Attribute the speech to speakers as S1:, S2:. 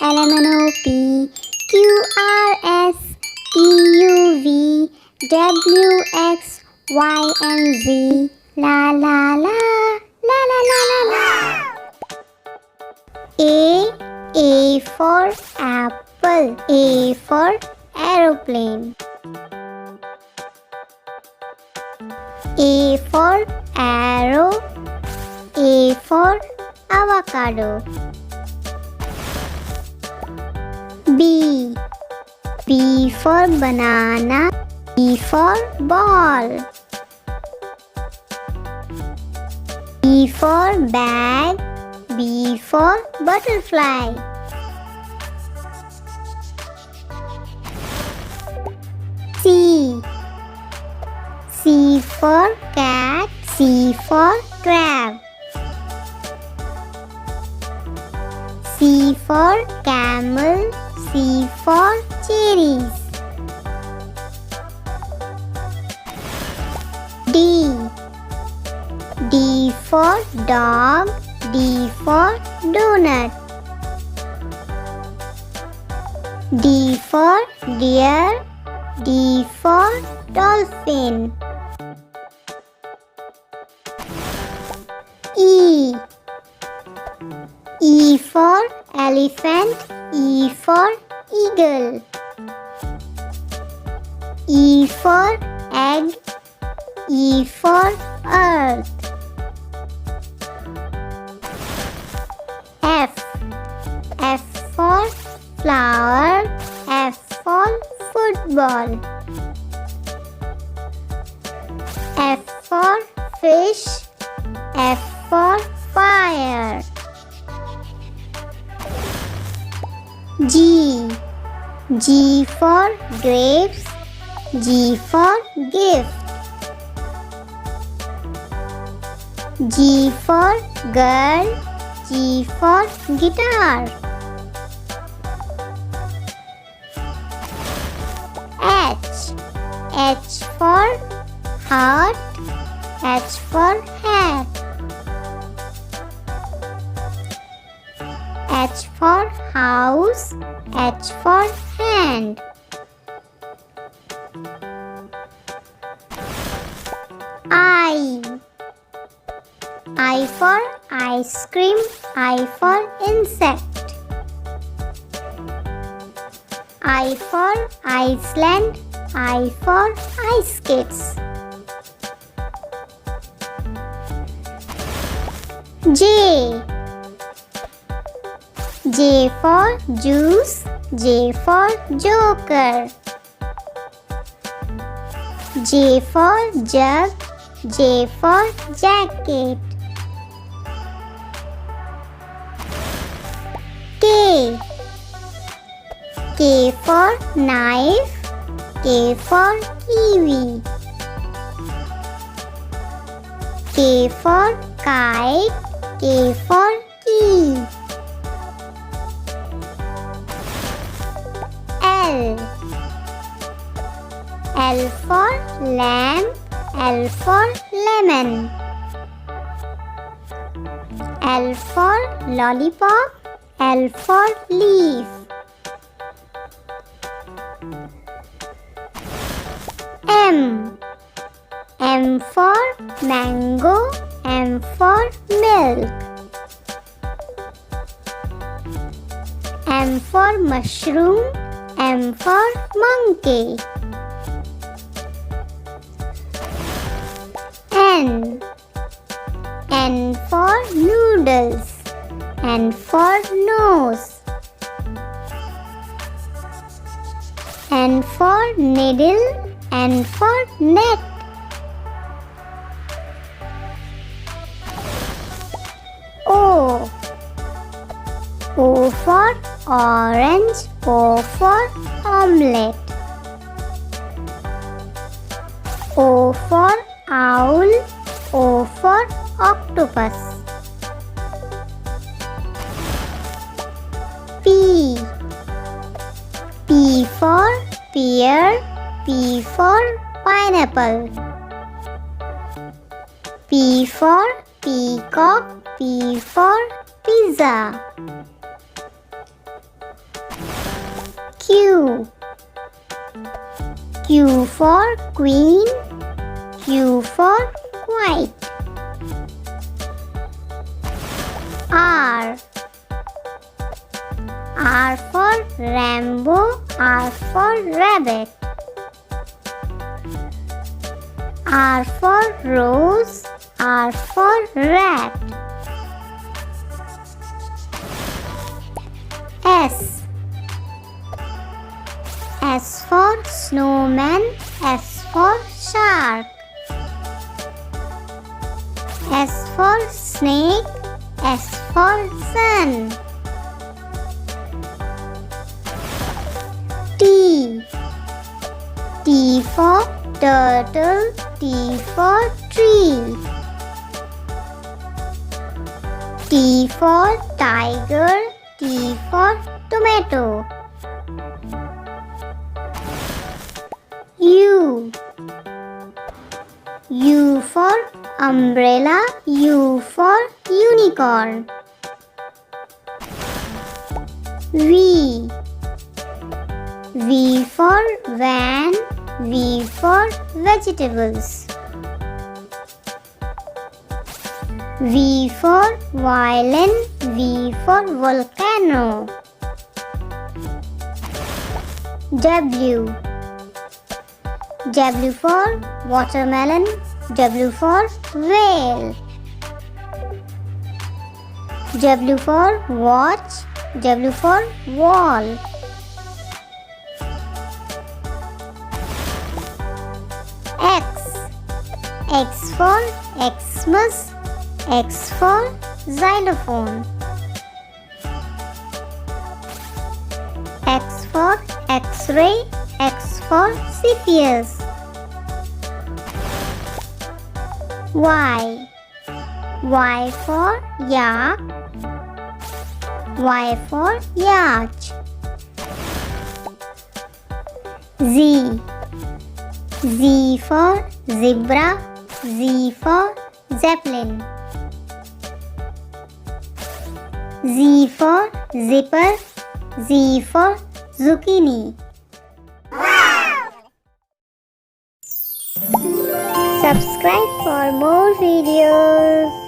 S1: LMNOP QRS TUV WX YNZ la la la la la la la la. A for apple, A for aeroplane. A for arrow, A for avocado. B for banana, B for ball. B for bag, B for butterfly. C for cat, C for crab. C for camel, C for cherries. D for dog, D for donut. D for deer, D for dolphin. E for elephant, E for eagle. E for egg, E for earth. F for flower, F for football. F for fish, F for fire. G for grapes, G for gift. G for girl, G for guitar. H for heart, H for hat. H for house, H for hand. I for ice cream, I for insect. I for Iceland, I for ice skates. J for juice, J for joker. J for jug, J for jacket. K for knife, K for kiwi. K for kite, K for key. L for lamp, L for lemon. L for lollipop, L for leaf. M for mango, M for milk. M for mushroom, M for monkey. N for noodles, N for nose. N for needle, N for net. O for orange, O for omelette. O for owl, O for octopus. P for pear, P for pineapple. P for peacock, P for pizza. Q for queen, Q for white. R. R for rainbow, R for rabbit. R for rose, R for rat. S. S for snowman, S for shark. S for snake, S for sun. T. T for turtle, T for tree. T for tiger, T for tomato. U. U for umbrella, U for unicorn. V. V for van, V for vegetables. V for violin, V for volcano. W. W for watermelon, W for whale. W for watch, W for wall. X. X for Xmas, X for xylophone. X for X-ray, X for Cepheus. Y. Y for yak, Y for yacht. Z. Z for zebra, Z for zeppelin. Z for zipper, Z for zucchini. Subscribe for more videos.